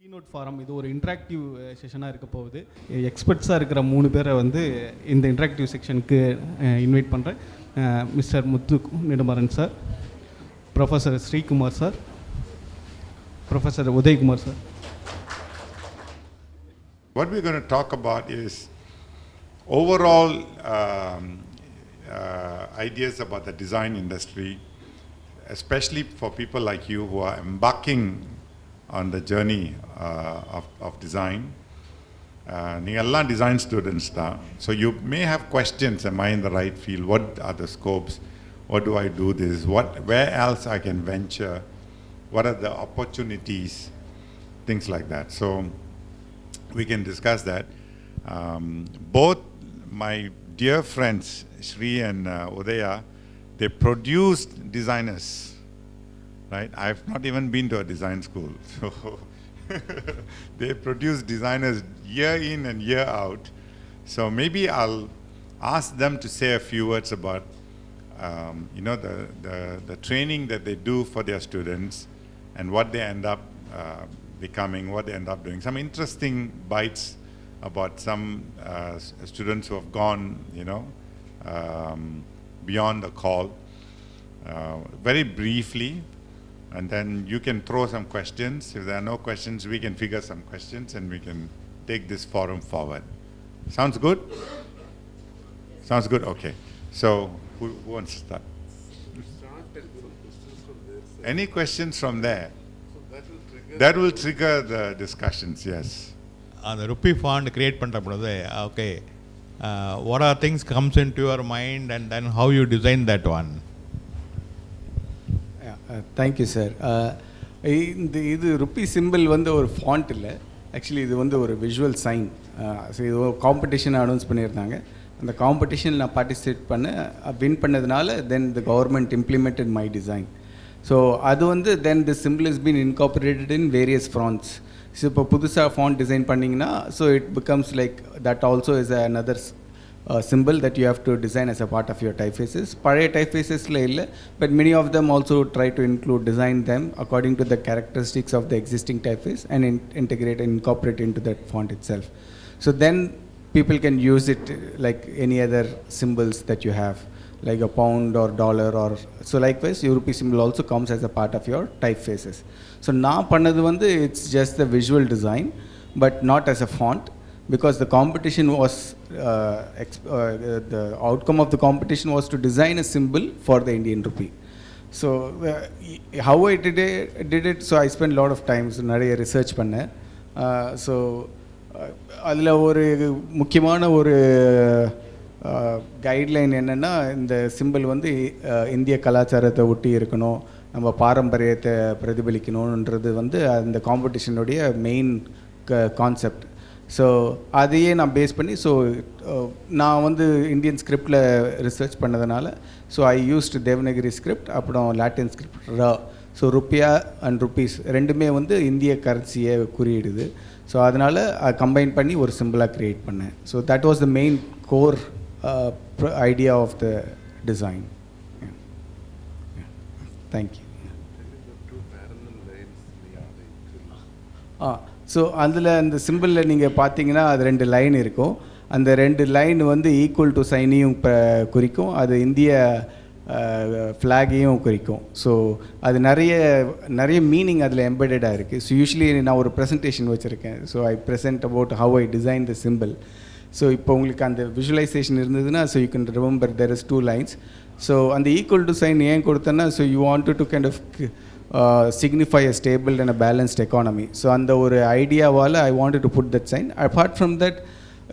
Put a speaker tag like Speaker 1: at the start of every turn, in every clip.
Speaker 1: Keynote forum இது ஒரு interactive செஷனாக இருக்க போகுது. எக்ஸ்பர்ட்ஸாக இருக்கிற 3 பேரை வந்து இந்த இன்டராக்டிவ் செக்ஷனுக்கு இன்வைட் பண்ணுறேன். Mister Muthu Nedumaran sir, professor Srikumar sir, professor Udayakumar sir.
Speaker 2: What we're going to talk about is overall ideas about the design industry, especially for people like you who are embarking on the journey of design. You are all design students now, so you may have questions. Am I in the right field? What are the scopes? What do I do this? Where else I can venture? What are the opportunities? Things like that. So we can discuss that. Both my dear friends Sri and Udaya, they produced designers. Right? I've not even been to a design school. So they produce designers year in and year out. So maybe I'll ask them to say a few words about the training that they do for their students and what they end up becoming, what they end up doing. Some interesting bites about some students who have gone, beyond the call. Very briefly, and then you can throw some questions. If there are no questions, we can figure some questions and we can take this forum forward. Sounds good? Sounds good? Okay. So, who wants to start? Any questions from there? That will trigger the discussions, yes.
Speaker 3: The rupee font create பண்ற பொழுது, okay, what are things comes into your mind and then how you design that one?
Speaker 4: Thank you, sir. இது rupee simple வந்து ஒரு font இல்லை, actually இது வந்து ஒரு visual sign. So இது ஒரு காம்படிஷன் அனௌன்ஸ் பண்ணியிருந்தாங்க. அந்த காம்படிஷனில் நான் பார்ட்டிசிபேட் வின் பண்ணதுனால then the government implemented my design. So அது வந்து then the symbol is been incorporated in various fonts. So இப்போ புதுசாக ஃபாண்ட் டிசைன் பண்ணிங்கன்னா so it becomes like that also is another symbol that you have to design as a part of your typefaces. பழைய typefacesல இல்லை, but many of them also try to design them according to the characteristics of the existing typeface and integrate and incorporate into that font itself. So then people can use it like any other symbols that you have, like a pound or dollar or so. Likewise, your rupee symbol also comes as a part of your typefaces. So நான் பண்ணது வந்து it's just the visual design, but not as a font, because the competition was the outcome of the competition was to design a symbol for the Indian rupee. So how I did it, so I spent a lot of time, so நிறைய research பண்ணேன். So அதில் ஒரு முக்கியமான ஒரு guideline என்னென்னா, இந்த simple வந்து இந்திய கலாச்சாரத்தை ஒட்டி இருக்கணும், நம்ம பாரம்பரியத்தை பிரதிபலிக்கணுன்றது வந்து அந்த காம்படிஷனுடைய மெயின் கான்செப்ட். ஸோ அதையே நான் பேஸ் பண்ணி, ஸோ நான் வந்து இந்தியன் ஸ்கிரிப்டில் ரிசர்ச் பண்ணதுனால, so I used Devanagari script, அப்புறம் லாட்டின் ஸ்கிரிப்ட் ரா. ஸோ ருப்பியா அண்ட் ருப்பீஸ் ரெண்டுமே வந்து இந்திய கரன்சியை குறியிடுது. ஸோ அதனால் கம்பைன் பண்ணி ஒரு சிம்பிளாக க்ரியேட் பண்ணேன். So that was the main core idea of the design. Thank you. So அதில் அந்த சிம்பிளில் நீங்கள் பார்த்தீங்கன்னா அது 2 லைன் இருக்கும். அந்த 2 லைன் வந்து ஈக்குவல் டு சைனையும் குறிக்கும், அது இந்திய ஃப்ளாகையும் குறிக்கும். ஸோ அது நிறைய மீனிங் அதில் எம்பெடடாக இருக்குது. ஸோ யூஸ்வலி நான் ஒரு ப்ரெசன்டேஷன் வச்சுருக்கேன். So I present about how I design the simple. So இப்போ உங்களுக்கு அந்த விஷுவலைசேஷன் இருந்ததுன்னா, so you can remember there is 2 lines. So அந்த ஈக்குவல் டு சைன் ஏன் கொடுத்தேன்னா, so you want to kind of signify a stable and a balanced economy. So அந்த ஒரு ஐடியாவால் I wanted to put that sign. Apart from that,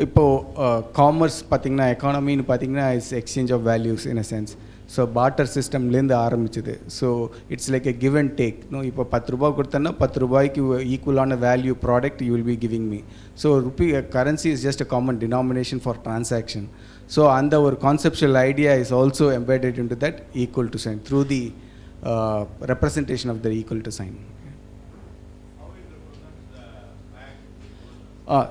Speaker 4: இப்போது commerce பார்த்திங்கன்னா, எக்கானமின்னு பார்த்திங்கன்னா is exchange of values in a sense. So barter சிஸ்டம்லேருந்து ஆரம்பிச்சுது. So it's like a give and take. இப்போ 10 ரூபா கொடுத்தேன்னா 10 ரூபாய்க்கு ஈக்குவலான value product you will be giving me. So rupee currency is just a common denomination for transaction. So அந்த ஒரு conceptual idea is also embedded in to that equal to sign through the representation of the equal to sign.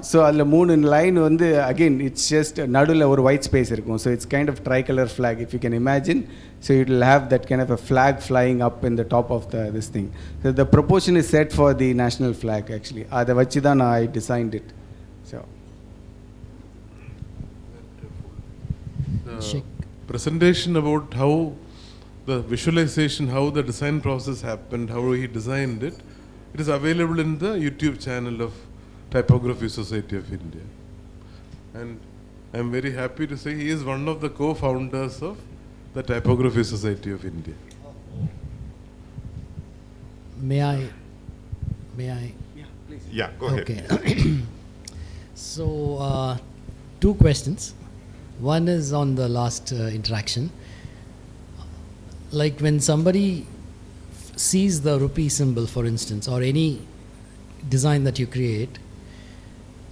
Speaker 4: So அதில் 3 line வந்து again it's just நடுவில் ஒரு white space இருக்கும். So it's kind of tricolour flag if you can imagine. So it will have that kind of a flag flying up in the top of this thing. So the proportion is set for the national flag actually. அதை வச்சு தான் நான் I designed it. So
Speaker 5: presentation about how the visualization, how the design process happened, how he designed it, it is available in the YouTube channel of Typography Society of India. And I am very happy to say he is one of the co-founders of the Typography Society of India.
Speaker 6: May I?
Speaker 4: yeah, please.
Speaker 2: Yeah, go ahead.
Speaker 6: Okay. So, 2 questions. One is on the last interaction. Like when somebody sees the rupee symbol, for instance, or any design that you create,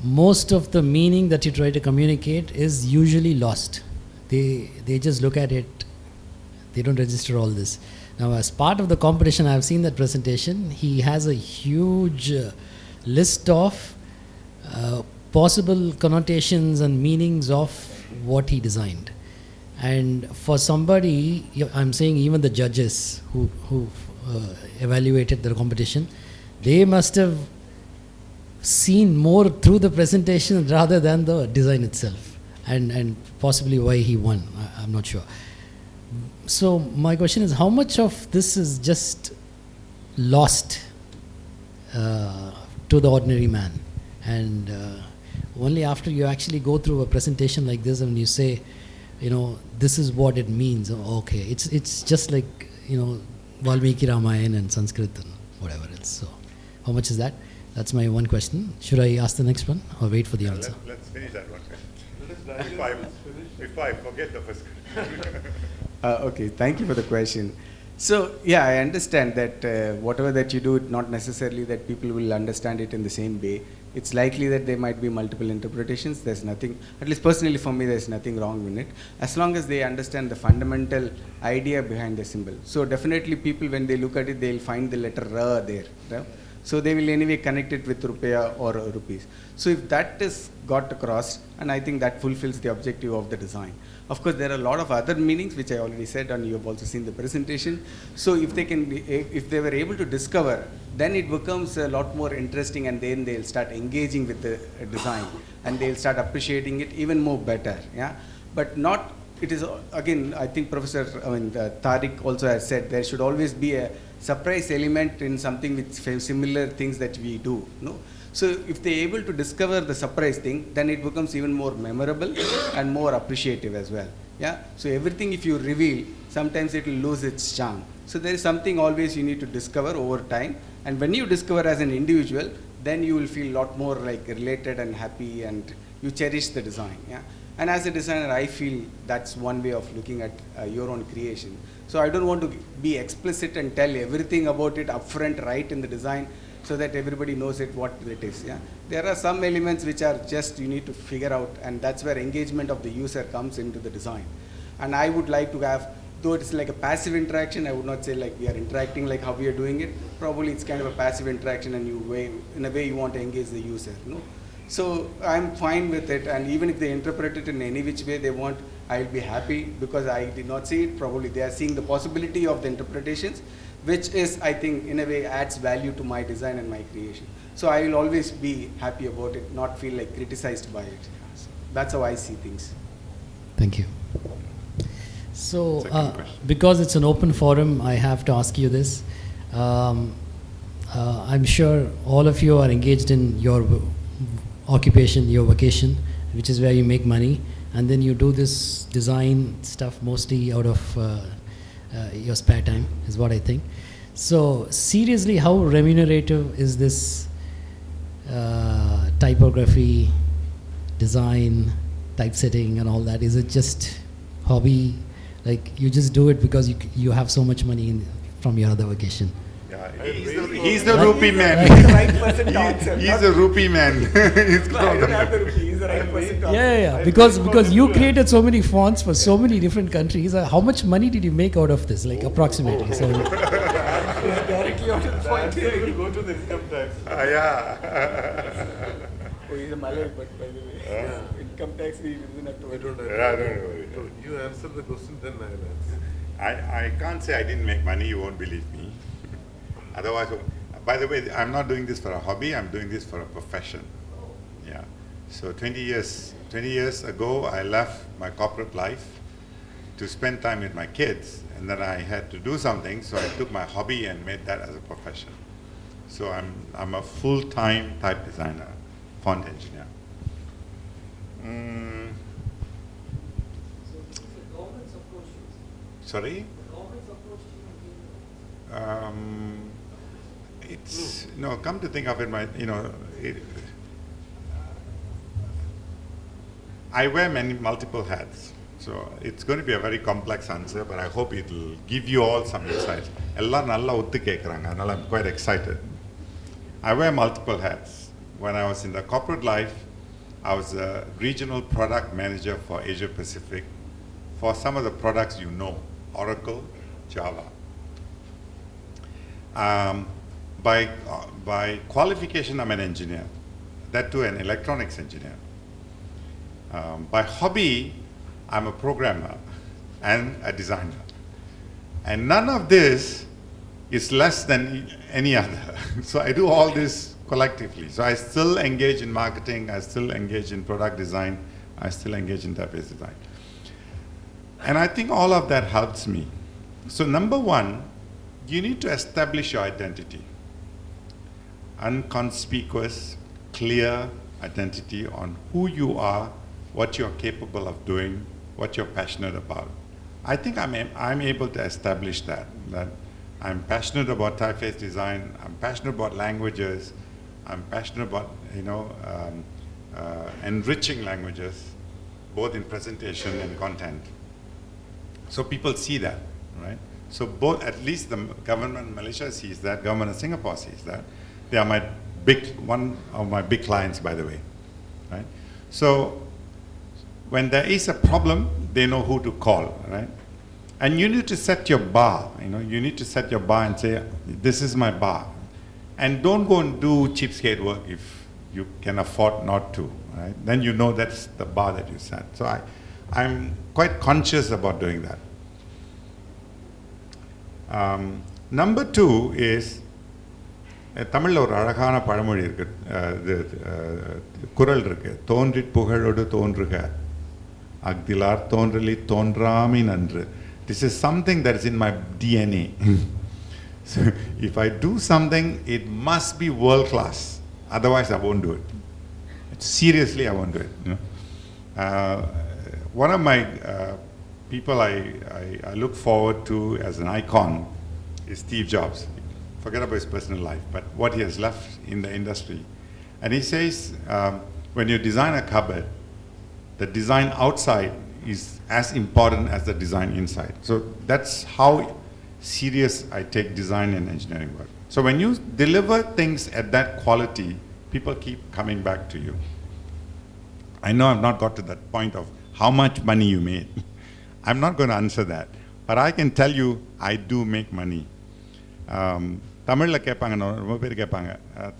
Speaker 6: most of the meaning that you try to communicate is usually lost. They just look at it, they don't register all this. Now, as part of the competition, I have seen that presentation. He has a huge list of possible connotations and meanings of what he designed. And for somebody, I'm saying even the judges who evaluated the competition, they must have seen more through the presentation rather than the design itself, and possibly why he won. I'm not sure. So my question is, how much of this is just lost to the ordinary man, and only after you actually go through a presentation like this and you say, you know, this is what it means. Okay, it's just like, you know, Valmiki Ramayana and Sanskrit and whatever else. So how much is that? That's my one question. Should I ask the next one or wait for the answer?
Speaker 2: Let's finish that one. If I forget the first question.
Speaker 4: Okay, thank you for the question. So yeah, I understand that whatever that you do, not necessarily that people will understand it in the same way. It's likely that there might be multiple interpretations. There's nothing, at least personally for me, there's nothing wrong with it, as long as they understand the fundamental idea behind the symbol. So definitely people, when they look at it, they'll find the letter Ra there. Right? So they will anyway connect it with rupiah or rupees. So if that is got across, and I think that fulfills the objective of the design. Of course, there are a lot of other meanings which I already said, and you have also seen the presentation. So if they can, if they were able to discover, then it becomes a lot more interesting, and then they'll start engaging with the design, and they'll start appreciating it even more better. Yeah, but not. It is again, I think Tariq also has said there should always be a surprise element in something with similar things that we do. No. So if they're able to discover the surprise thing, then it becomes even more memorable and more appreciative as well. Yeah. So everything, if you reveal, sometimes it will lose its charm. So there is something always you need to discover over time. And when you discover as an individual, then you will feel a lot more like related and happy, and you cherish the design. Yeah. And as a designer, I feel that's one way of looking at your own creation. So I don't want to be explicit and tell everything about it upfront right in the design, so that everybody knows it what it is. Yeah, there are some elements which are just you need to figure out, and that's where engagement of the user comes into the design. And I would like to have, though it's like a passive interaction, I would not say like we are interacting like how we are doing it. Probably it's kind of a passive interaction, and in a way you want to engage the user. No, so I'm fine with it, and even if they interpret it in any which way they want, I'll be happy, because I did not see it. Probably they are seeing the possibility of the interpretations, which is, I think, in a way adds value to my design and my creation. So I will always be happy about it, not feel like criticized by it. So that's how I see things.
Speaker 6: Thank you. So because it's an open forum, I have to ask you this. I'm sure all of you are engaged in your occupation, your vocation, which is where you make money, and then you do this design stuff mostly out of your spare time, is what I think. So seriously, how remunerative is this typography, design, typesetting and all that? Is it just hobby, like you just do it because you have so much money from your other vocation?
Speaker 2: He's the rupee man.
Speaker 4: He's the right person to answer.
Speaker 2: He's the rupee man. He's
Speaker 4: I don't have the rupee. He's the right person to answer.
Speaker 6: Yeah. Because you created so many fonts for so many different countries. How much money did you make out of this, like approximately? So,
Speaker 4: Directly out of the point.
Speaker 5: You go to the income tax.
Speaker 2: Yeah.
Speaker 4: Oh, he's a Malay, but by the way, income tax we doesn't have to
Speaker 5: I
Speaker 4: worry.
Speaker 5: don't
Speaker 2: Yeah,
Speaker 5: have
Speaker 2: don't worry.
Speaker 5: So you answer the question, then I will answer.
Speaker 2: I can't say I didn't make money, you won't believe me. Otherwise, by the way, I'm not doing this for a hobby, I'm doing this for a profession. Yeah. So 20 years ago, I left my corporate life to spend time with my kids, and then I had to do something, so I took my hobby and made that as a profession. So I'm a full-time type designer, font engineer. Sorry? It's no. Come to think of it, I wear multiple hats, so it's going to be a very complex answer, but I hope it'll give you all some insights. எல்லாம் நல்லா ஒத்து கேட்குறாங்க, அதனால I'm quite excited. I wear multiple hats. When I was in the corporate life, I was a regional product manager for Asia Pacific for some of the products you know, Oracle, Java. By qualification, I'm an engineer, that too an electronics engineer. By hobby, I'm a programmer and a designer. And none of this is less than any other. So I do all this collectively. So I still engage in marketing, I still engage in product design, I still engage in typeface design. And I think all of that helps me. So number one, you need to establish your identity. Unconspicuous, clear identity on who you are, what you're capable of doing, what you're passionate about. I think I'm able to establish that I'm passionate about typeface design, I'm passionate about languages, I'm passionate about, enriching languages, both in presentation and content. So people see that, right? So both, at least the government of Malaysia sees that, government of Singapore sees that. They are one of my big clients, by the way, right? So when there is a problem, they know who to call, right? And you need to set your bar, you need to set your bar and say, this is my bar. And don't go and do cheapskate work if you can afford not to, right? Then you know that's the bar that you set. So I'm quite conscious about doing that. Number two is, தமிழில் ஒரு அழகான பழமொழி இருக்கு, குறள் இருக்கு, தோன்றிற் புகழோடு தோன்றுக அக்திலார் தோன்றலி தோன்றாமை நன்று. This is something that is in my DNA. So if I do something, it must be world class. Otherwise, I won't do it. Seriously, I won't do it. One of my people I look forward to as an icon is Steve Jobs. Forget about his personal life, but what he has left in the industry. And he says, when you design a cupboard, the design outside is as important as the design inside. So that's how serious I take design and engineering work. So when you deliver things at that quality, people keep coming back to you. I know I've not got to that point of how much money you made. I'm not going to answer that. But I can tell you, I do make money. தமிழில் கேட்பாங்க, ரொம்ப பேர் கேட்பாங்க,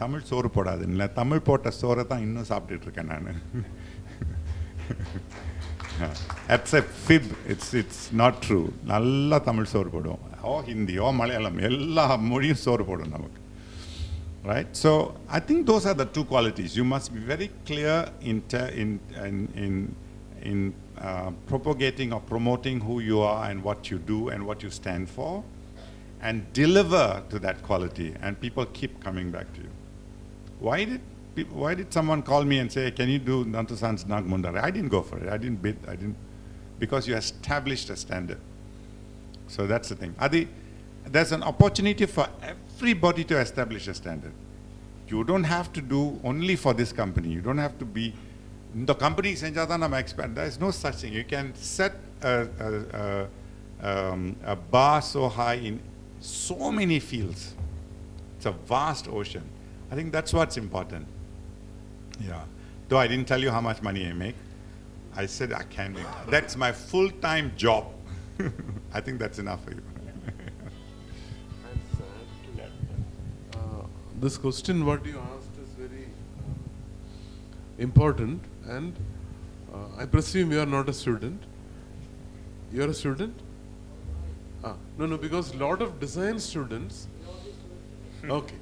Speaker 2: தமிழ் சோறு போடாது இல்லை, தமிழ் போட்ட சோறை தான் இன்னும் சாப்பிட்டுட்டு இருக்கேன் நான். That's a fib. It's not true. நல்லா தமிழ் சோறு போடுவோம், ஹிந்தி மலையாளம் எல்லா மொழியும் சோறு போடும் நமக்கு. Right? So I think those are the two qualities. You must be very clear in propagating or promoting who you are and what you do and what you stand for, and deliver to that quality, and people keep coming back to you. Why did someone call me and say, can you do Nantu Sans Nagmundara? I didn't go for it. I didn't bid. Because you established a standard. So that's the thing. There's an opportunity for everybody to establish a standard. You don't have to do only for this company. You don't have to be, the company senjata nama expand. There is no such thing. You can set a bar so high in so many fields. It's a vast ocean. I think that's what's important. Yeah. Though I didn't tell you how much money I make, I said I can make. That's my full-time job. I think that's enough for you.
Speaker 5: This question what you asked is very important, and I presume you are not a student. You are a student? No, because lot of design students, okay,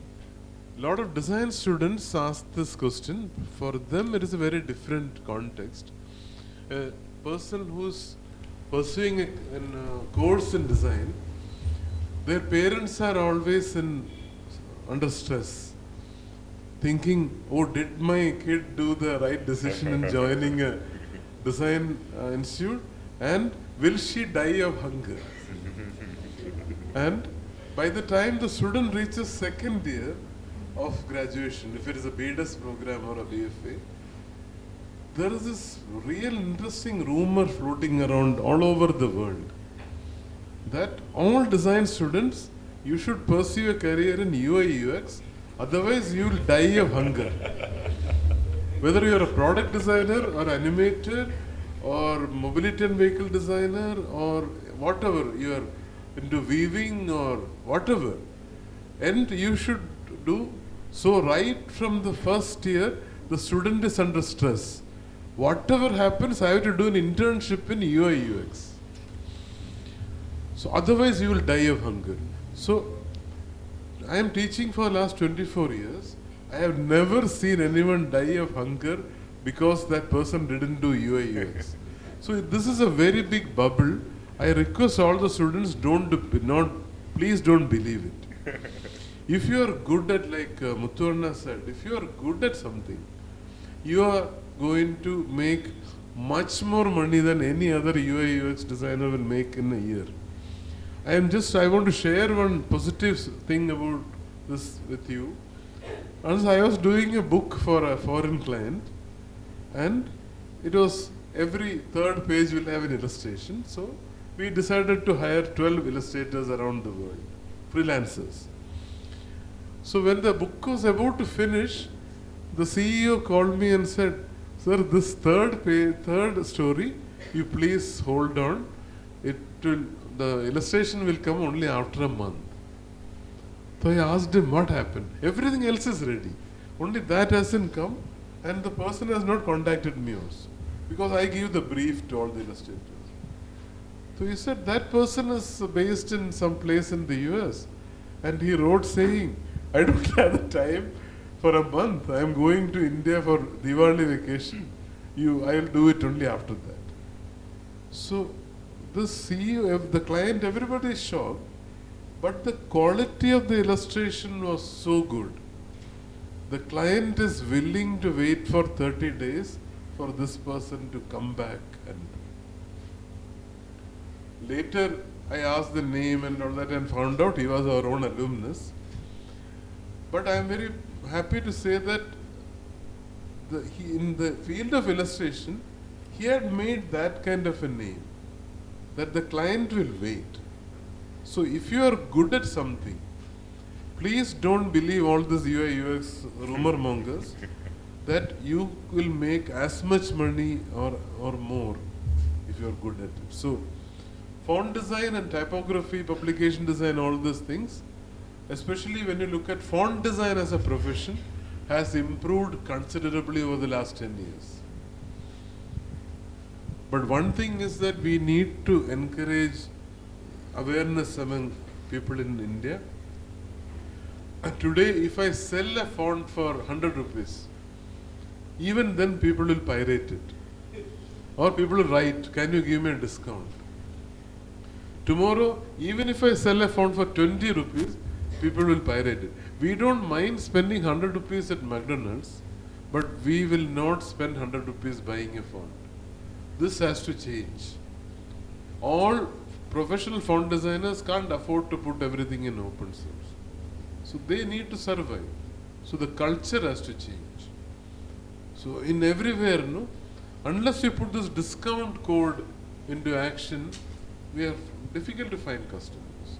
Speaker 5: lot of design students ask this question. For them it is a very different context. A person who's pursuing a course in design, their parents are always under stress, thinking, oh, did my kid do the right decision in joining a design institute, and will she die of hunger? And by the time the student reaches second year of graduation, if it is a BDS program or a BFA, there is this real interesting rumor floating around all over the world that all design students, you should pursue a career in UI UX, otherwise you will die of hunger. Whether you are a product designer or animator or mobility and vehicle designer or whatever, you are into weaving or whatever, and you should do so. Right from the first year, the student is under stress. Whatever happens, I have to do an internship in UI UX. So otherwise you will die of hunger. So I am teaching for the last 24 years. I have never seen anyone die of hunger because that person didn't do UI UX. So this is a very big bubble. I request all the students, please don't believe it. If you are good at, like Muthu said, if you are good at something, you are going to make much more money than any other UI UX designer will make in a year. I want to share one positive thing about this with you. Once I was doing a book for a foreign client, and it was every third page will have an illustration. So we decided to hire 12 illustrators around the world, freelancers. So when the book was about to finish, the CEO called me and said, "Sir, this third story, you please hold on. The illustration will come only after a month." So I asked him what happened. Everything else is ready. Only that hasn't come, and the person has not contacted me also, because I give the brief to all the illustrators. So he said that person is based in some place in the US, and he wrote saying, "I don't have the time for a month. I am going to India for Diwali vacation. I will do it only after that." So the CEO, the client, everybody is shocked, but the quality of the illustration was so good. The client is willing to wait for 30 days for this person to come back. And later I asked the name and all that and found out he was our own alumnus. But I am very happy to say that in the field of illustration, he had made that kind of a name, that the client will wait. So if you are good at something, please don't believe all this UI UX rumor mongers that you will make as much money or more if you are good at it. So font design and typography, publication design, all these things, especially when you look at font design as a profession, has improved considerably over the last 10 years. But one thing is that we need to encourage awareness among people in India. And today, if I sell a font for 100 rupees, even then people will pirate it. Or people will write, "Can you give me a discount?" Tomorrow, even if I sell a font for 20 rupees, people will pirate it. We don't mind spending 100 rupees at McDonald's, but we will not spend 100 rupees buying a font. This has to change. All professional font designers can't afford to put everything in open source. So they need to survive. So the culture has to change. So in everywhere, unless you put this discount code into action, we are difficult to find customers.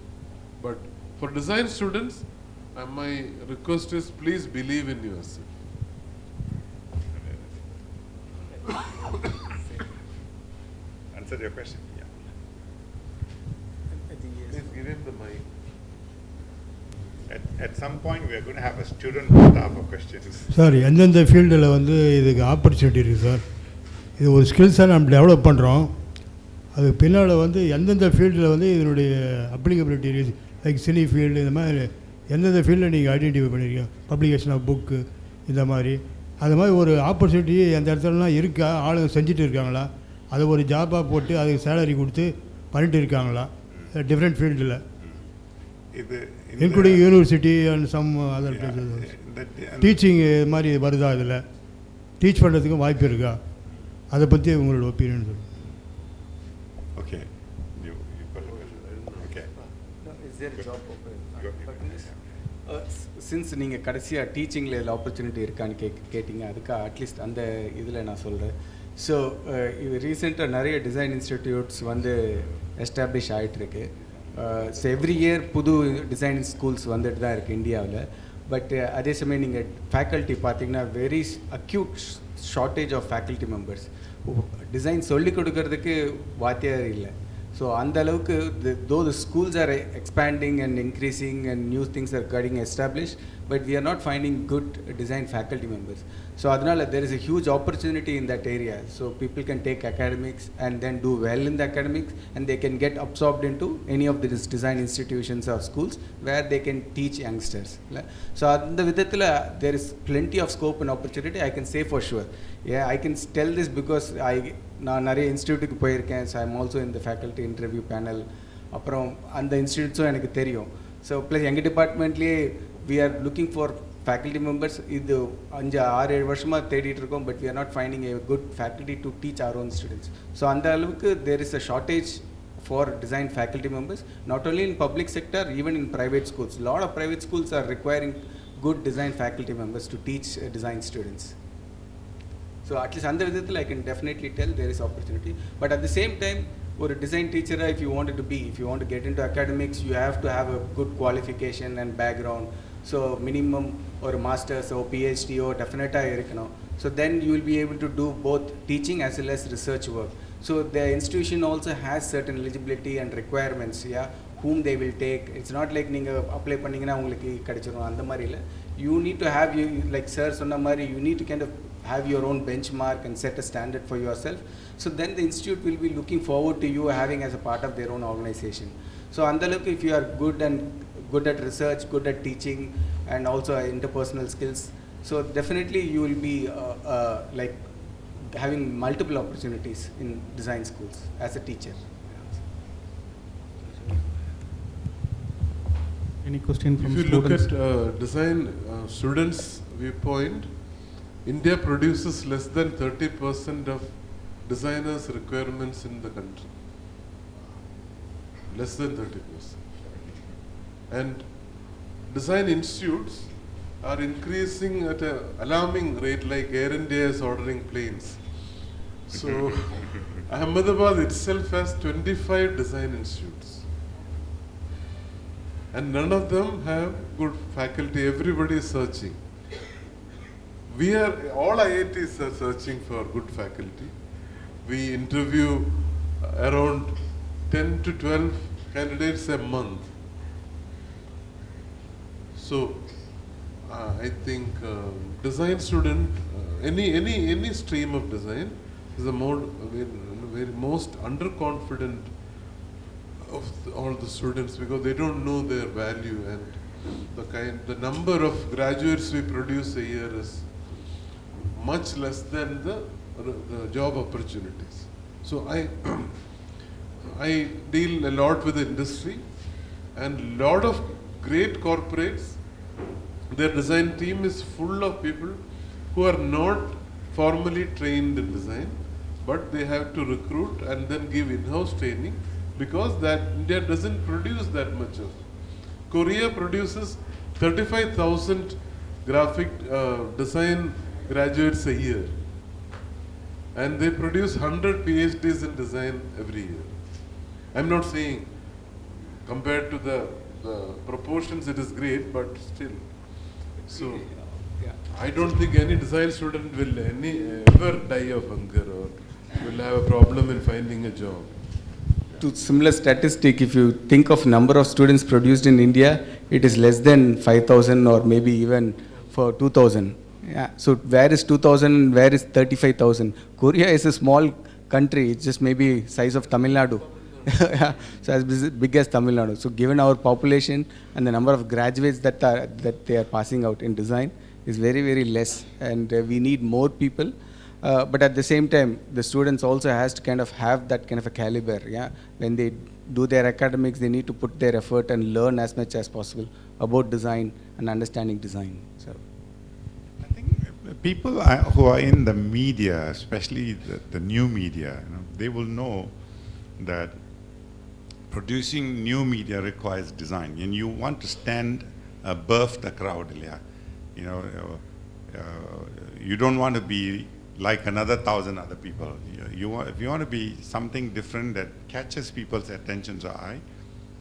Speaker 5: But for design students, my request is please believe in yourself.
Speaker 2: Answer your question? Yeah.
Speaker 5: Please give him the mic.
Speaker 2: At some point, we are going to have a student staff of questions.
Speaker 7: Sir எந்தெந்த ஃபீல்டில் வந்து இதுக்கு opportunity இருக்குது sir? இது ஒரு ஸ்கில்ஸாக நம்ம develop பண்ணுறோம். அது பின்னால் வந்து எந்தெந்த ஃபீல்டில் வந்து இதனுடைய அப்ளிகபிலிட்டி லைக் சினி ஃபீல்டு இந்த மாதிரி எந்தெந்த ஃபீல்டில் நீங்கள் ஐடென்டிஃபை பண்ணியிருக்கீங்க? பப்ளிகேஷன் ஆஃப் புக்கு இந்த மாதிரி அது மாதிரி ஒரு ஆப்பர்ச்சுனிட்டி அந்த இடத்துலலாம் இருக்கா? ஆளுங்க செஞ்சுட்டு இருக்காங்களா? அதை ஒரு ஜாபாக போட்டு அதுக்கு சேலரி கொடுத்து பண்ணிட்டு இருக்காங்களா டிஃப்ரெண்ட் ஃபீல்டில், including university and some other places? Teaching இது மாதிரி வருதா? இதில் டீச் பண்ணுறதுக்கும் வாய்ப்பு இருக்கா? அதை பற்றி உங்களோட ஒப்பீனியன் சொல்லுங்கள்.
Speaker 2: Okay. You got a question. Okay.
Speaker 4: No, is there a job open? Since நீங்கள் கடைசியாக டீச்சிங்கில் இதில் ஆப்பர்ச்சுனிட்டி இருக்கான்னு கேட்டிங்க, அதுக்கு அட்லீஸ்ட் அந்த இதில் நான் சொல்கிறேன். ஸோ இது ரீசெண்டாக நிறைய டிசைன் இன்ஸ்டிடியூட்ஸ் வந்து எஸ்டாப்ளிஷ் ஆகிட்டுருக்கு. ஸோ எவ்ரி இயர் புது டிசைன் ஸ்கூல்ஸ் வந்துட்டு தான் இருக்குது இந்தியாவில். பட் அதே சமயம் நீங்கள் ஃபேக்கல்ட்டி பார்த்தீங்கன்னா very acute shortage of faculty members. Design சொல்லிக் கொடுக்கறதுக்கு வாத்தியார் இல்லை. ஸோ அந்த அளவுக்கு though the schools are expanding and increasing and new things are getting established, but we are not finding good design faculty members. So அதனால there is a huge opportunity in that area. So people can take academics and then do well in the academics, and they can get absorbed into any of these design institutions or schools where they can teach youngsters. So அந்த விதத்தில் there is plenty of scope and opportunity, I can say for sure. Yeah, I can tell this because நான் நிறைய இன்ஸ்டியூட்டுக்கு போயிருக்கேன். So I'm also இந்த faculty interview panel. அப்புறம் அந்த இன்ஸ்டியூட்ஸும் எனக்கு தெரியும். ஸோ ப்ளஸ் எங்கள் டிபார்ட்மெண்ட்லேயே we are looking for faculty members. இது 5-6-7 வருஷமாக தேடிட்டு இருக்கோம். But we are not finding a good faculty to teach our own students. So அந்த அளவுக்கு there is a shortage for design faculty members, not only in public sector, even in private schools. A lot of private schools are requiring good design faculty members to teach design students. So at least under vidathil I can definitely tell there is opportunity. But at the same time, or a design teacher, if you wanted to be, if you want to get into academics, you have to have a good qualification and background. So minimum or a master's or PhD or definitely irukano. So then you will be able to do both teaching as well as research work. So the institution also has certain eligibility and requirements, yeah, whom they will take. It's not like neenga apply panningina ungalku kadichirum andha mari illa. You need to have, you like sir sonna mari, you need to kind of have your own benchmark and set a standard for yourself. So then the institute will be looking forward to you having as a part of their own organization. So andalukku if you are good at research, good at teaching, and also interpersonal skills, so definitely you will be like having multiple opportunities in design schools as a teacher.
Speaker 1: Any question from
Speaker 5: If you
Speaker 1: students?
Speaker 5: look at design students' viewpoint, India produces less than 30% of designers' requirements in the country. Less than 30%. And design institutes are increasing at an alarming rate, like Air India is ordering planes. So Ahmedabad itself has 25 design institutes. And none of them have good faculty. Everybody is searching. All IITs are searching for good faculty. We interview around 10 to 12 candidates a month. So I think design student, any stream of design is the very most underconfident of all the students, because they don't know their value, and the number of graduates we produce a year is much less than the job opportunities. So I deal a lot with the industry, and lot of great corporates, their design team is full of people who are not formally trained in design, but they have to recruit and then give in-house training, because that India doesn't produce that much of. Korea produces 35,000 graphic design graduates a year, and they produce 100 PhDs in design every year. I'm not saying compared to the proportions it is great, but still. So I don't think any design student will ever die of hunger or will have a problem in finding a job.
Speaker 4: to similar statistic, if you think of number of students produced in India, it is less than 5,000 or maybe even for 2,000. Yeah. So where is 2,000? Where is 35,000? Korea is a small country. It's just maybe size of Tamil Nadu. Yeah. So as big as Tamil Nadu. So given our population and the number of graduates that they are passing out in design is very, very less, and we need more people. But at the same time, the students also has to kind of have that kind of a caliber. Yeah, when they do their academics, they need to put their effort and learn as much as possible about design and understanding design. So,
Speaker 2: I think people who are in the media, especially the new media, they will know that producing new media requires design, and you want to stand above the crowd. Yeah, you don't want to be like another 1,000 other people. If you want to be something different that catches people's attention or eye,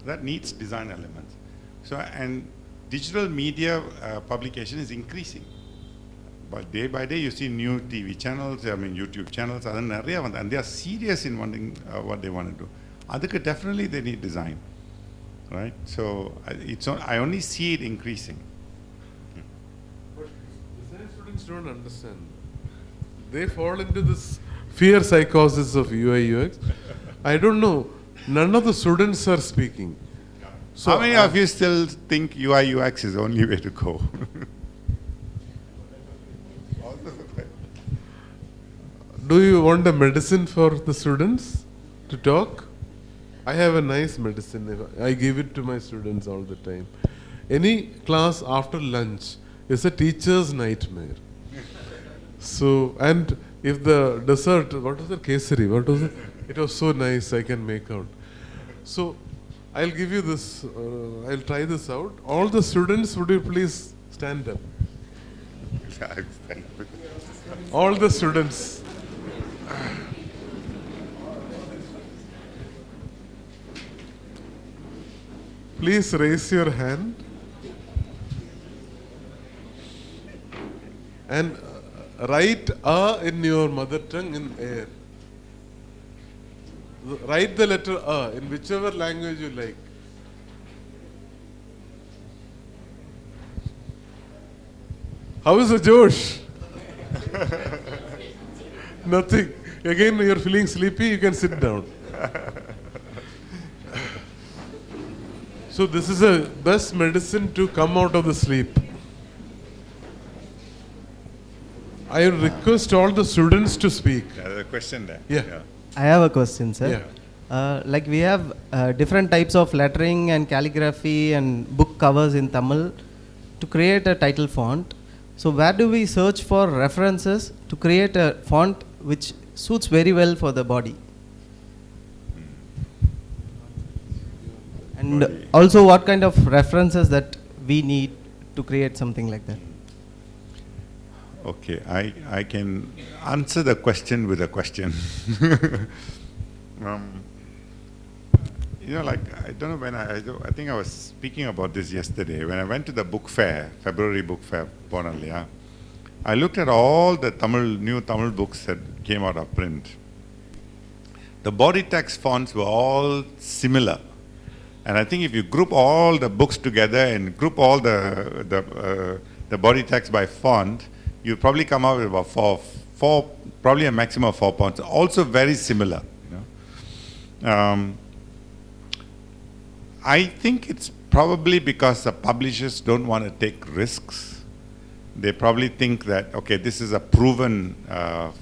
Speaker 2: that needs design elements. So, and digital media publication is increasing. But day by day you see new TV channels, YouTube channels, and they are serious in wanting what they want to do. Adukku definitely they need design, right? So I only see it increasing.
Speaker 5: But design students don't understand. They fall into this fear psychosis of UI UX. I don't know. None of the students are speaking. So
Speaker 2: how many of you still think UI UX is the only way to go?
Speaker 5: Do you want a medicine for the students to talk? I have a nice medicine. I give it to my students all the time. Any class after lunch is a teacher's nightmare. So, and if the dessert, what was it, kesari, what was it? It was so nice, I can make out. So, I'll give you this, I'll try this out. All the students, would you please stand up? All the students. Please raise your hand. And write A in your mother tongue in air. Write the letter A in whichever language you like. How is the Josh? Nothing. Again, you're feeling sleepy, you can sit down. So this is a best medicine to come out of the sleep. I request all the students to speak.
Speaker 2: There's a question there.
Speaker 5: Yeah.
Speaker 8: I have a question, sir.
Speaker 5: Yeah.
Speaker 8: Like we have different types of lettering and calligraphy and book covers in Tamil to create a title font. So where do we search for references to create a font which suits very well for the body? And also what kind of references that we need to create something like that?
Speaker 2: Okay, I can answer the question with a question. Like, I don't know when I think I was speaking about this yesterday. When I went to the book fair, February book fair, Ponalia, I looked at all the new Tamil books that came out of print. The body text fonts were all similar. And I think if you group all the books together and group all the body text by font, you probably come out with about four, probably a maximum of 4 fonts. Also very similar. I think it's probably because the publishers don't want to take risks. They probably think that, okay, this is a proven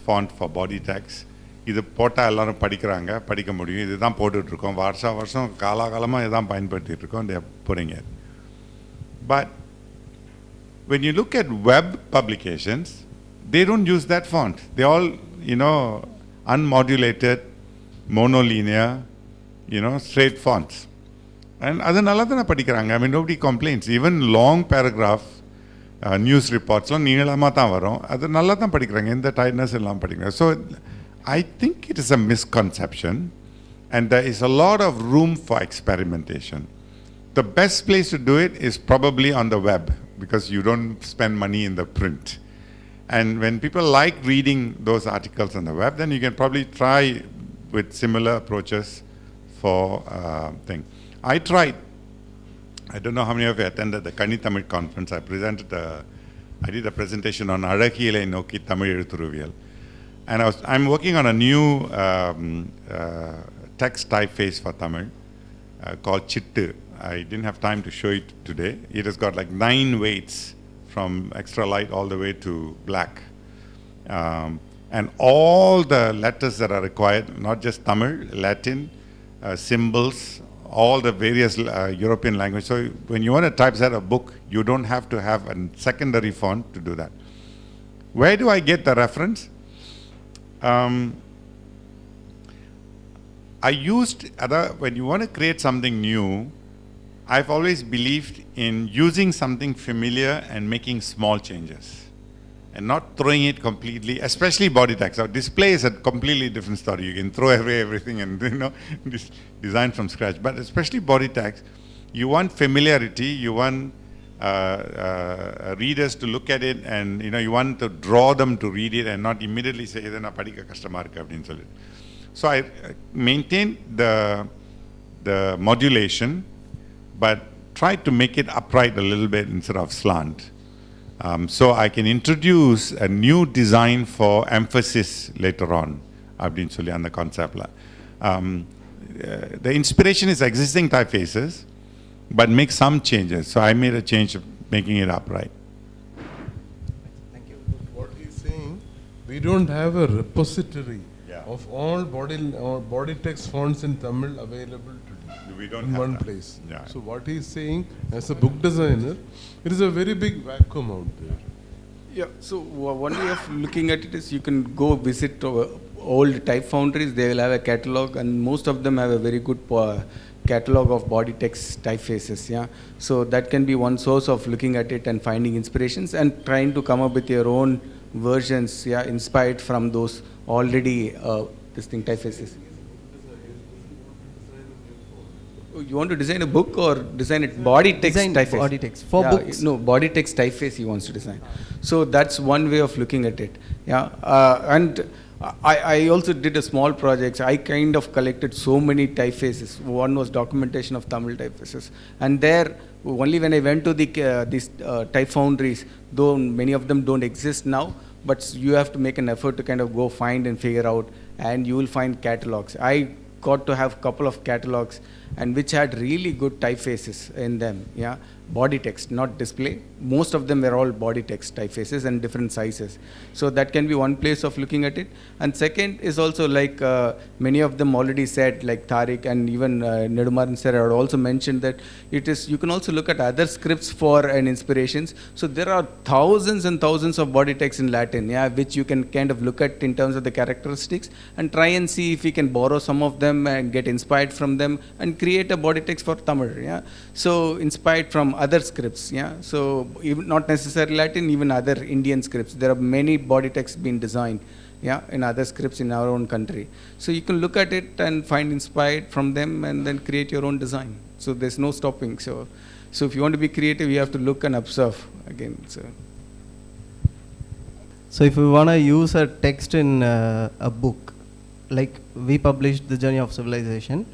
Speaker 2: font for body text. இது போட்டால் எல்லாரும் படிக்கிறாங்க படிக்க முடியும் இதுதான் போட்டுட்ருக்கோம் வருஷம் காலகாலமாக இதுதான் பயன்படுத்திகிட்ருக்கோம் they are putting it. But when you look at web publications, they don't use that font. They all, unmodulated, monolinear, straight fonts. And அதனால தான் படிக்கிறாங்க. I mean, nobody complains. Even long paragraph news reportsலாம் நீளமாக தான் வரும். அது நல்லா தான் படிக்கிறாங்க. எந்த tiredness எல்லாம் படிக்கிறாங்க. So I think it is a misconception, and there is a lot of room for experimentation. The best place to do it is probably on the web, because you don't spend money in the print. And when people like reading those articles on the web, then you can probably try with similar approaches for thing. I tried. I don't know how many of you attended the Kani Tamil conference. I did a presentation on Arakiyalai Nokki Tamil Ezhuthuruviyal. And I'm working on a new text typeface for Tamil called Chittu. I didn't have time to show it today. It has got like 9 weights from extra light all the way to black. And all the letters that are required, not just Tamil, Latin, symbols, all the various European languages. So when you want to typeset a book, you don't have to have a secondary font to do that. Where do I get the reference? When you want to create something new, I've always believed in using something familiar and making small changes and not throwing it completely, especially body text. Now, display is a completely different story. You can throw away everything and design from scratch. But especially body text, you want familiarity. You want readers to look at it, and you want to draw them to read it and not immediately say, "Idha na padikka kashtamā irukku" appdinu solli. So I maintain the modulation, but try to make it upright a little bit instead of slant. So I can introduce a new design for emphasis later on, appdinu solli and the concept. The inspiration is existing typefaces, but make some changes. So I made a change of making it upright.
Speaker 8: Thank you.
Speaker 5: What he's saying, we don't have a repository of all body text fonts in Tamil available today.
Speaker 2: We don't
Speaker 5: in
Speaker 2: have
Speaker 5: one
Speaker 2: that.
Speaker 5: place.
Speaker 2: Yeah.
Speaker 5: So what he's saying, as a book designer, it is a very big vacuum out there.
Speaker 4: Yeah, so one way of looking at it is you can go visit old type foundries. They will have a catalog, and most of them have a very good catalog of body text typefaces. Yeah, so that can be one source of looking at it and finding inspirations and trying to come up with your own versions. Yeah, inspired from those already typefaces. You want to design a book or design it body text typeface?
Speaker 8: Body text for books.
Speaker 4: No, body text typeface he wants to design. So that's one way of looking at it. Yeah, and I also did a small project. I kind of collected so many typefaces. One was documentation of Tamil typefaces, and there only when I went to these type foundries, though many of them don't exist now, but you have to make an effort to kind of go find and figure out, and you will find catalogs. I got to have a couple of catalogs, and which had really good typefaces in them. Yeah, body text, not display. Most of them were all body text typefaces and different sizes. So that can be one place of looking at it. And second is also like many of them already said, like Tariq and even Nedumaran sir had also mentioned that it is, you can also look at other scripts for an inspirations. So there are thousands and thousands of body text in Latin, yeah, which you can kind of look at in terms of the characteristics and try and see if we can borrow some of them and get inspired from them and create a body text for Tamil. Yeah, so inspired from other scripts. Yeah, so even not necessarily Latin, even other Indian scripts. There are many body texts being designed, yeah, in other scripts in our own country. So you can look at it and find inspired from them and then create your own design. So there's no stopping. So if you want to be creative, you have to look and observe again.
Speaker 8: So if we want to use a text in a book, like we published The Journey of Civilization,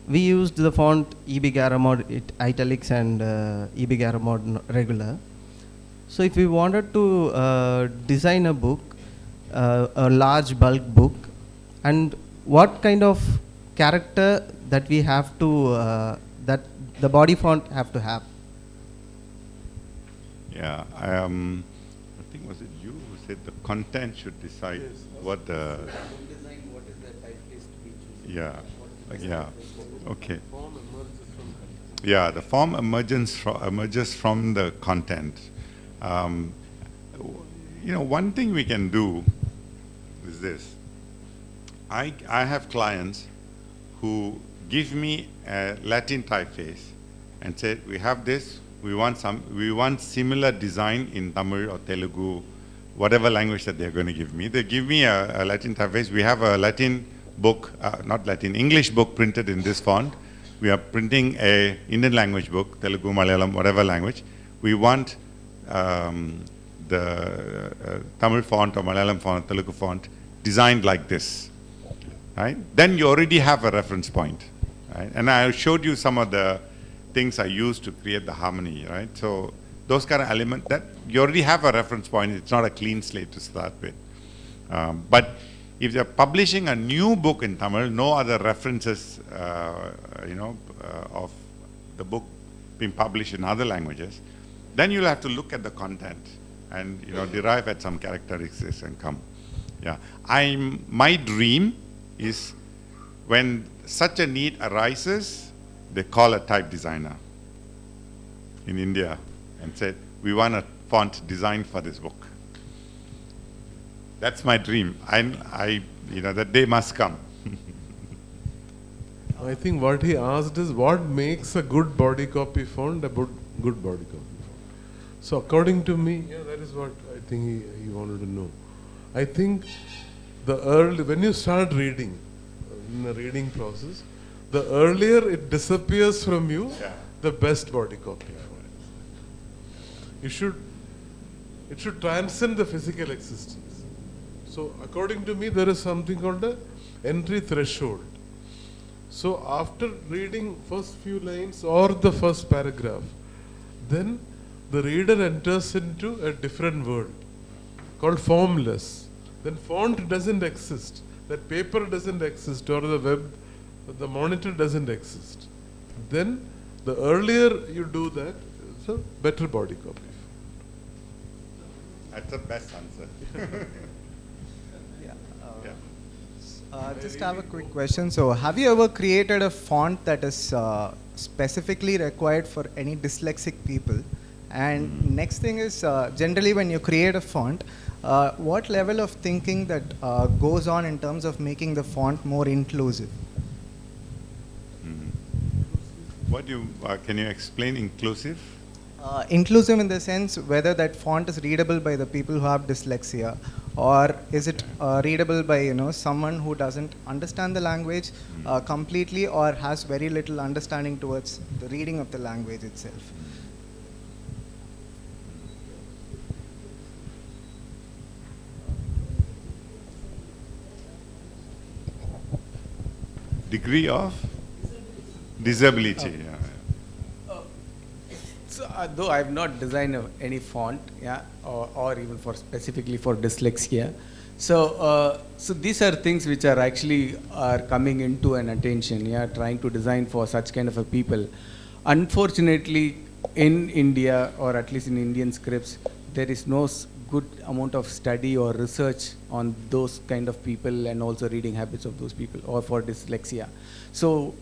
Speaker 8: we used the font EB Garamond italics and EB Garamond regular. So if we wanted to design a book, a large bulk book, and what kind of character that we have to, that the body font have to have?
Speaker 2: Yeah, I think was it you who said the content should decide what the... Yeah, yeah, okay. Yeah, the form emerges from the content. One thing we can do is this. I have clients who give me a Latin typeface and say, we have this, we want similar design in Tamil or Telugu, whatever language that they're going to give me. They give me a Latin typeface. We have a Latin book, English book printed in this font. We are printing a Indian language book, Telugu, Malayalam, whatever language. We want the Tamil font or Malayalam font, Telugu font designed like this, right? Then you already have a reference point, right? And I showed you some of the things I used to create the harmony, right? So those kind of elements that you already have a reference point. It's not a clean slate to start with. But if you're publishing a new book in Tamil, no other references, of the book being published in other languages, then you'll have to look at the content and derive at some characteristics and come. Yeah, my dream is when such a need arises, they call a type designer in India and said, we want a font designed for this book. That's my dream. That day must come.
Speaker 5: I think what he asked is what makes a good body copy font a good body copy font. So according to me, that is what I think he wanted to know. I think when you start reading, in the reading process, the earlier it disappears from you, the best body copy font. It should transcend the physical existence. So according to me, there is something called the entry threshold. So after reading first few lines or the first paragraph, then the reader enters into a different world called formless. Then font doesn't exist, that paper doesn't exist, or the web, the monitor doesn't exist. Then the earlier you do that, it's a better body copy.
Speaker 2: That's the best answer.
Speaker 9: Just have a quick question. So, have you ever created a font that is specifically required for any dyslexic people? And next thing is, generally when you create a font, what level of thinking that goes on in terms of making the font more inclusive?
Speaker 2: Can you explain inclusive?
Speaker 9: Inclusive in the sense whether that font is readable by the people who have dyslexia, or is it readable by someone who doesn't understand the language completely, or has very little understanding towards the reading of the language itself.
Speaker 2: Degree of disability.
Speaker 4: So, though I have not designed any font, or even specifically for dyslexia. So, these are things which are actually coming into an attention. Trying to design for such kind of a people. Unfortunately, in India, or at least in Indian scripts, there is no good amount of study or research on those kind of people and also reading habits of those people, or for dyslexia. So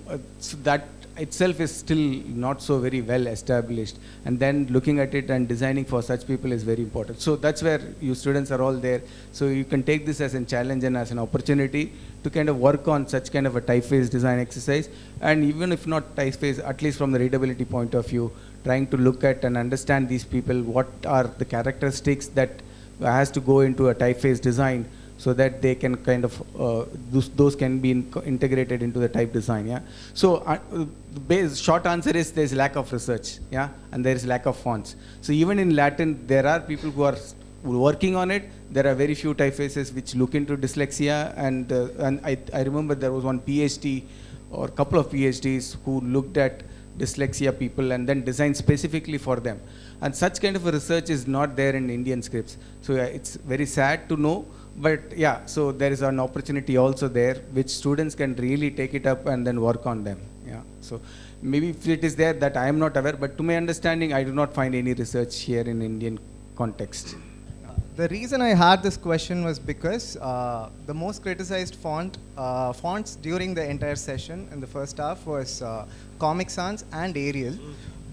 Speaker 4: that itself is still not so very well established, and then looking at it and designing for such people is very important. So that's where you students are all there. So you can take this as a challenge and as an opportunity to kind of work on such kind of a typeface design exercise, and even if not typeface, at least from the readability point of view, trying to look at and understand these people, what are the characteristics that has to go into a typeface design, so that they can kind of those can be integrated into the type design. So the short answer is there's lack of research, and there is lack of fonts. So even in Latin, there are people who are working on it. There are very few typefaces which look into dyslexia, and I remember there was one PhD or a couple of PhDs who looked at dyslexia people and then designed specifically for them. And such kind of a research is not there in Indian scripts. So it's very sad to know. But so there is an opportunity also there, which students can really take it up and then work on them. So maybe if it is there, that I am not aware, but to my understanding, I do not find any research here in Indian context.
Speaker 9: The reason I had this question was because the most criticized fonts during the entire session in the first half was Comic Sans and Arial.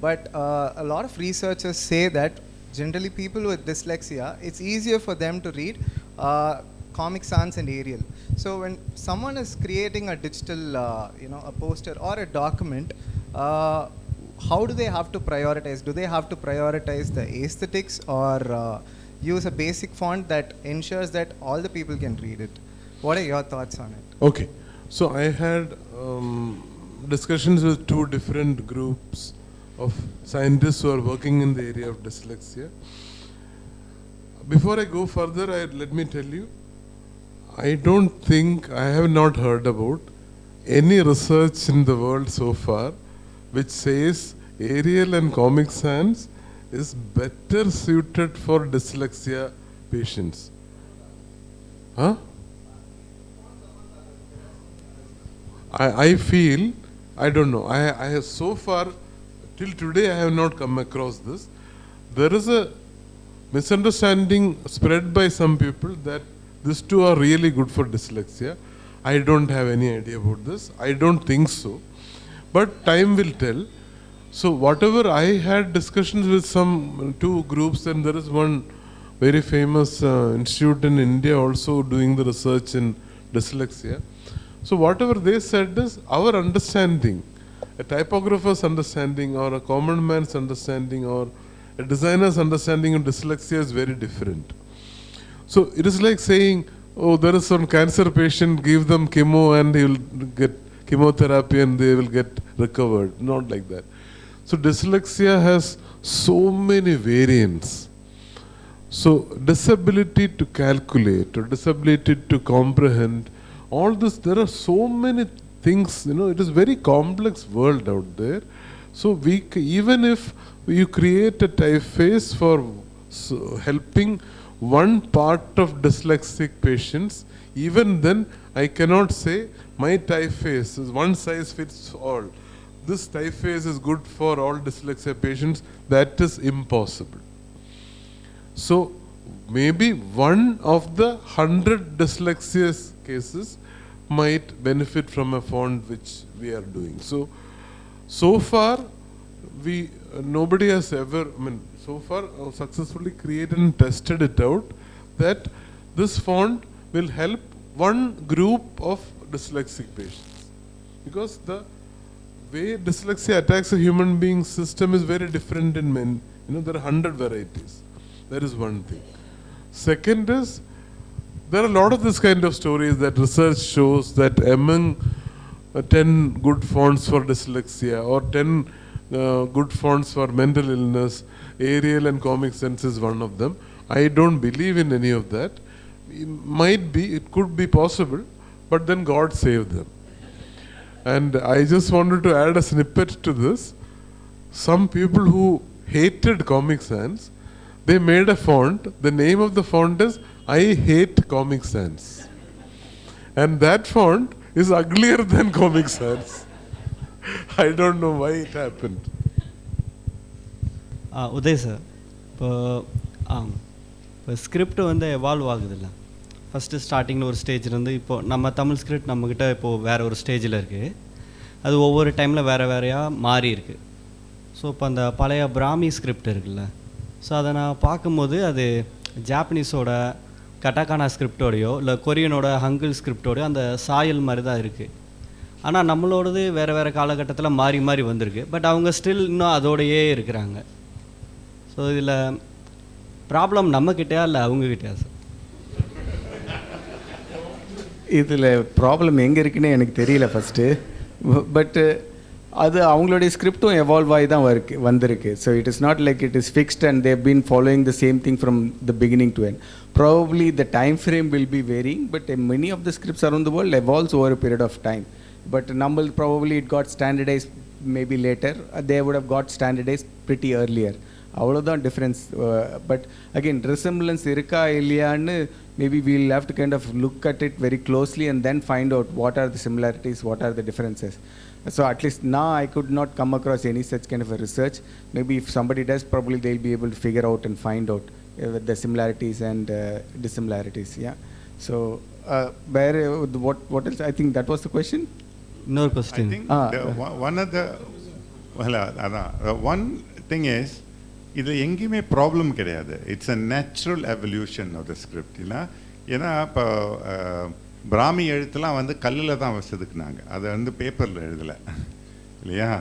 Speaker 9: But a lot of researchers say that generally people with dyslexia, it's easier for them to read Comic Sans and Arial. So when someone is creating a digital, a poster or a document, how do they have to prioritize? Do they have to prioritize the aesthetics, or use a basic font that ensures that all the people can read it? What are your thoughts on it?
Speaker 5: Okay, so I had discussions with two different groups of scientists who are working in the area of dyslexia. Before I go further, let me tell you, I have not heard about any research in the world so far which says Arial and Comic Sans is better suited for dyslexia patients. Huh? I feel, I don't know, I have so far, till today I have not come across this. There is a misunderstanding spread by some people that these two are really good for dyslexia. I don't have any idea about this. I don't think so. But time will tell. So whatever I had discussions with some two groups, and there is one very famous institute in India also doing the research in dyslexia. So whatever they said is our understanding, a typographer's understanding or a common man's understanding or a designer's understanding of dyslexia is very different. So it is like saying, oh, there is some cancer patient, give them chemo and he will get chemotherapy and they will get recovered. Not like that. So dyslexia has so many variants. So disability to calculate or disability to comprehend, all this, there are so many things, it is very complex world out there. So even if you create a typeface for helping one part of dyslexic patients, even then I cannot say my typeface is one size fits all. This typeface is good for all dyslexia patients. That is impossible. So maybe one of the 100 dyslexia cases might benefit from a font which we are doing. So far, nobody has ever, so far successfully created and tested it out that this font will help one group of dyslexic patients. Because the way dyslexia attacks a human being system is very different in men. There are 100 varieties. That is one thing. Second is, there are a lot of this kind of stories that research shows that among 10 good fonts for dyslexia or 10 good fonts for mental illness, Arial and Comic Sans is one of them. I don't believe in any of that. It could be possible, but then God saved them. And I just wanted to add a snippet to this. Some people who hated Comic Sans, they made a font. The name of the font is I Hate Comic Sans. And that font is uglier than Comic Sans. I don't know why it happened.
Speaker 10: Uday sir, இப்போ script வந்து evolve ஆகுதுல்ல, first ஸ்டார்டிங்கில் ஒரு stage இருந்து இப்போது நம்ம Tamil script நம்மக்கிட்ட இப்போது வேறு ஒரு ஸ்டேஜில் இருக்குது. அது ஒவ்வொரு டைமில் வேறையாக மாறி இருக்குது. ஸோ இப்போ அந்த பழைய பிராமி ஸ்கிரிப்ட் இருக்குல்ல, ஸோ அதை நான் பார்க்கும்போது அது ஜாப்பனீஸோட கட்டாகானா ஸ்கிரிப்டோடையோ இல்லை கொரியனோட ஹங்கிள் ஸ்கிரிப்டோடையோ அந்த சாயல் மாதிரி தான் இருக்குது. ஆனால் நம்மளோடது வேறு காலகட்டத்தில் மாறி வந்திருக்கு. பட் அவங்க ஸ்டில் இன்னும் அதோடையே இருக்கிறாங்க. ஸோ இதில் ப்ராப்ளம் நம்மக்கிட்டயா இல்லை அவங்கக்கிட்டயா சார்?
Speaker 4: இதில் ப்ராப்ளம் எங்கே இருக்குன்னு எனக்கு தெரியல ஃபஸ்ட்டு. பட்டு அது அவங்களுடைய ஸ்கிரிப்டும் எவால்வ் ஆகி தான் வந்திருக்கு. So it is not like it is fixed and they've been following the same thing from the beginning to end. Probably the time frame will be varying, but many of the scripts around the world evolves over a period of time. But Nammal probably it got standardized maybe later. They would have got standardized pretty earlier. Avladhan difference. But again, resemblance irka illiyanu, maybe we'll have to kind of look at it very closely and then find out what are the similarities, what are the differences. So at least now I could not come across any such kind of a research. Maybe if somebody does, probably they'll be able to figure out and find out with the similarities and dissimilarities. Yeah. So what else? I think that was the question.
Speaker 10: No question.
Speaker 2: I think one thing is, இது எங்கேயுமே problem கிடையாது. It's a natural evolution of the script. ஏன்னா இப்போ பிராமி எழுத்துலாம் வந்து கல்லில் தான் செதுக்குனாங்க, அதை வந்து பேப்பரில் எழுதலை இல்லையா.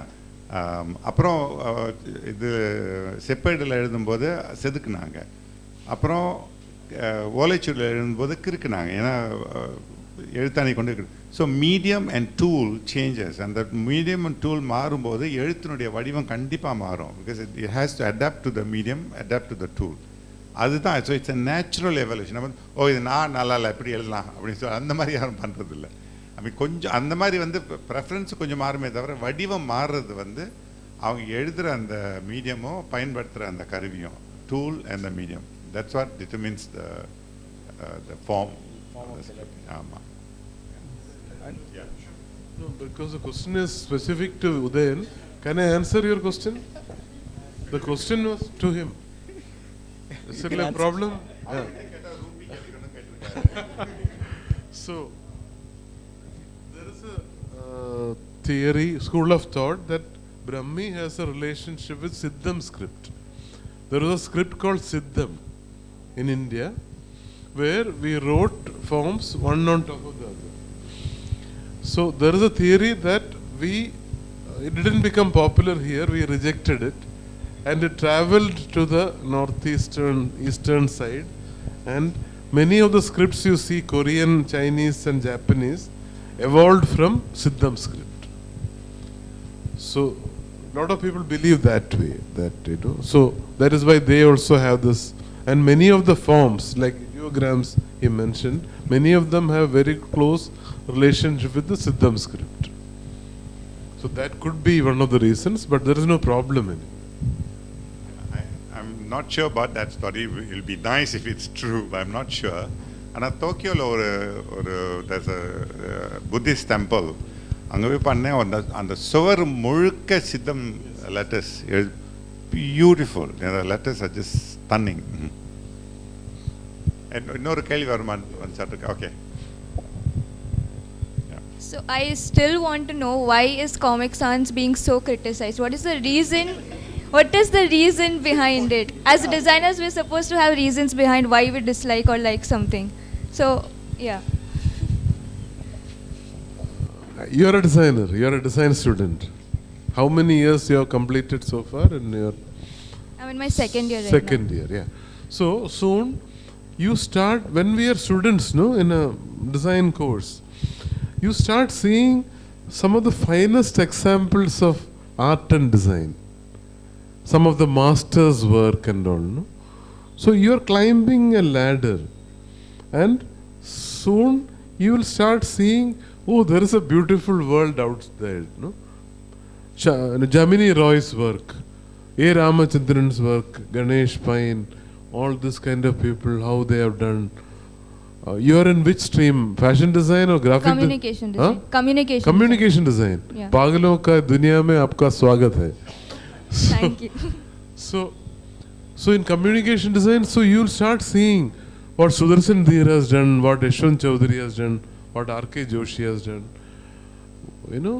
Speaker 2: அப்புறம் இது செப்பேடில் எழுதும்போது செதுக்குனாங்க, அப்புறம் ஓலைச்சுவடில் எழுதும்போது கிறுக்குனாங்க, ஏன்னா எழுத்தாணி கொண்டு. So medium and tool changes. அந்த மீடியம் அண்ட் டூல் மாறும்போது எழுத்தினுடைய வடிவம் கண்டிப்பாக மாறும். Because it has to adapt to the medium, adapt to the tool. அதுதான். So it's a natural evolution. நம்ம இது நான் நல்லா இல்லை எப்படி எழுதலாம் அப்படின்னு சொல்லி அந்த மாதிரி யாரும் பண்ணுறதில்ல. ஐ மீன் கொஞ்சம் அந்த மாதிரி வந்து ப்ரெஃபரன்ஸ் கொஞ்சம் மாறுமே தவிர வடிவம் மாறுறது வந்து அவங்க எழுதுகிற அந்த மீடியமோ பயன்படுத்துகிற அந்த கருவியும் tool and the medium that's what determines the form. ஆமாம்.
Speaker 5: No, because the question is specific to Udayan. Can I answer your question? The question was to him. Is it a problem? Yeah. So, there is a theory, school of thought that Brahmi has a relationship with Siddham script. There was a script called Siddham in India where we wrote forms one on top of the other. So there is a theory that it didn't become popular here, we rejected it, and it traveled to the eastern side, and many of the scripts you see, Korean, Chinese and Japanese, evolved from Siddham script. So a lot of people believe that way, so that is why they also have this, and many of the forms like ideograms he mentioned, many of them have very close relationship with the Siddham script. So that could be one of the reasons, but there is no problem in it.
Speaker 2: I'm not sure about that story. It will be nice if it's true, but I'm not sure. ஆனால் டோக்கியோவில் there's a Buddhist temple. அங்கே போய் பண்ணேன், அந்த சுவர் முழுக்க சித்தம் letters. Beautiful. The letters are just stunning. இன்னொரு கேள்வி வருமான் okay.
Speaker 11: So I still want to know, why is Comic Sans being so criticized? What is the reason? What is the reason behind it? As designers, we're supposed to have reasons behind why we dislike or like something. So, yeah.
Speaker 5: You are a designer. You are a design student. How many years you have completed so far in your?
Speaker 11: I'm in my second year right now.
Speaker 5: Second year, yeah. So soon you start, when we are students, no, in a design course, you start seeing some of the finest examples of art and design, some of the masters' work and all. No? So you are climbing a ladder, and soon you will start seeing, oh, there is a beautiful world out there. No? Jamini Roy's work, A. Ramachandran's work, Ganesh Pine, all this kind of people, how they have done. You are in which stream? Fashion design or graphic?
Speaker 11: Communication design.
Speaker 5: Communication design.
Speaker 11: Yeah.
Speaker 5: पागलों का दुनिया में आपका स्वागत है.
Speaker 11: Thank you.
Speaker 5: So in communication design, so you will start seeing what Sudarshan Dheer has done, what Yashwant Chaudhary has done, what R.K. Joshi has done. You know,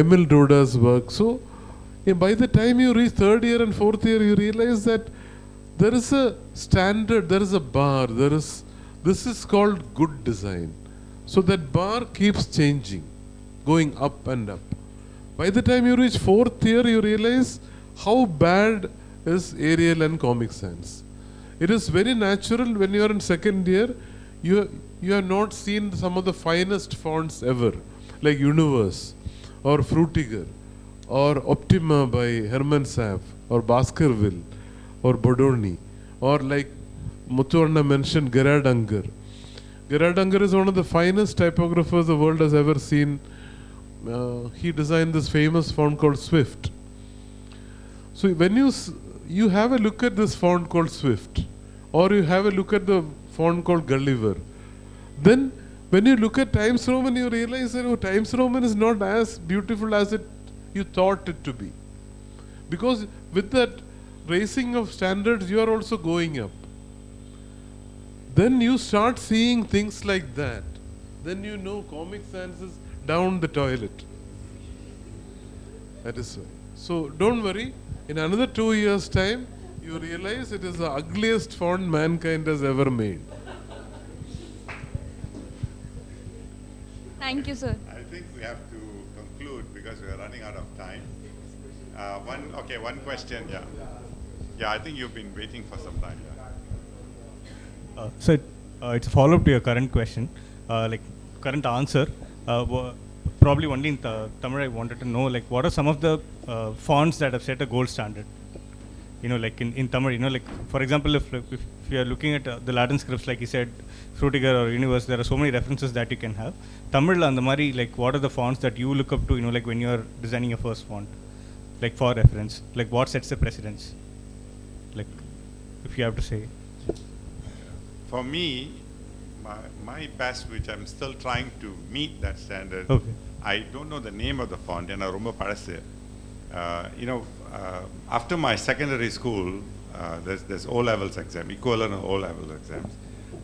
Speaker 5: Emil Doda's work. So by the time you reach third year and fourth year, you realize that there is a standard, there is a bar, this is called good design. So that bar keeps changing, going up and up. By the time you reach fourth year, you realize how bad is Arial and Comic Sans. It is very natural when you are in second year, you have not seen some of the finest fonts ever, like Universe or Frutiger or Optima by Herman Saff or Baskerville or Bodoni, or like Muthu mentioned, Gerard Unger. Gerard Unger is one of the finest typographers the world has ever seen. He designed this famous font called Swift. So when you have a look at this font called Swift, or you have a look at the font called Gulliver, then when you look at Times Roman, you realize that Times Roman is not as beautiful as you thought it to be. Because with that raising of standards, you are also going up. Then you start seeing things like that. Then you know Comic Sans is down the toilet. That is why. So don't worry. In another 2 years' time, you realize it is the ugliest font mankind has ever made.
Speaker 11: Thank you, sir.
Speaker 2: I think we have to conclude because we are running out of time. One question, yeah. Yeah, I think you've been waiting for some time. Yeah.
Speaker 12: So it's a follow-up to your current question, like current answer. Probably only in Tamil I wanted to know, like, what are some of the fonts that have set a gold standard? like in Tamil, like for example, if you are looking at the Latin scripts, like you said, Frutiger or Universe, there are so many references that you can have. Tamil and the Mari, like what are the fonts that you look up to, like when you are designing your first font, like for reference, like what sets the precedence, like if you have to say.
Speaker 2: For me, my best, which I'm still trying to meet that standard.
Speaker 12: Okay.
Speaker 2: I don't know the name of the font, and I remember Padasse. After my secondary school, there's O-levels exam, equivalent of O-level exams.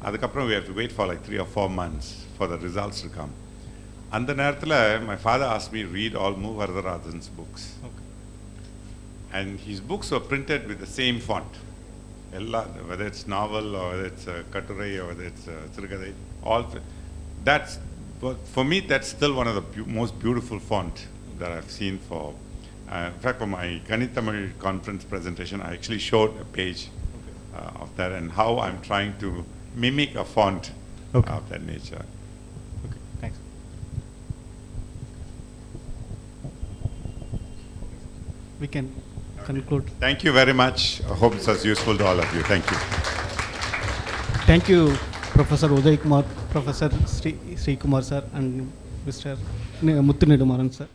Speaker 2: Adukapram we have to wait for like 3 or 4 months for the results to come. And then my father asked me to read all Mu Varadarajan's books.
Speaker 12: Okay.
Speaker 2: And his books were printed with the same font. Whether it's novel or whether it's Katurai or whether it's Sirgadai, that's, for me, that's still one of the most beautiful font that I've seen for. In fact, for my Ganit Tamil conference presentation, I actually showed a page of that and how I'm trying to mimic a font of that nature.
Speaker 12: Okay, thanks.
Speaker 1: We can conclude.
Speaker 2: Thank you very much. I hope this was useful to all of you. Thank you.
Speaker 1: Thank you, Professor Udayakumar, Professor Sreekumar sir, and Mr. Muthu Nedumaran sir.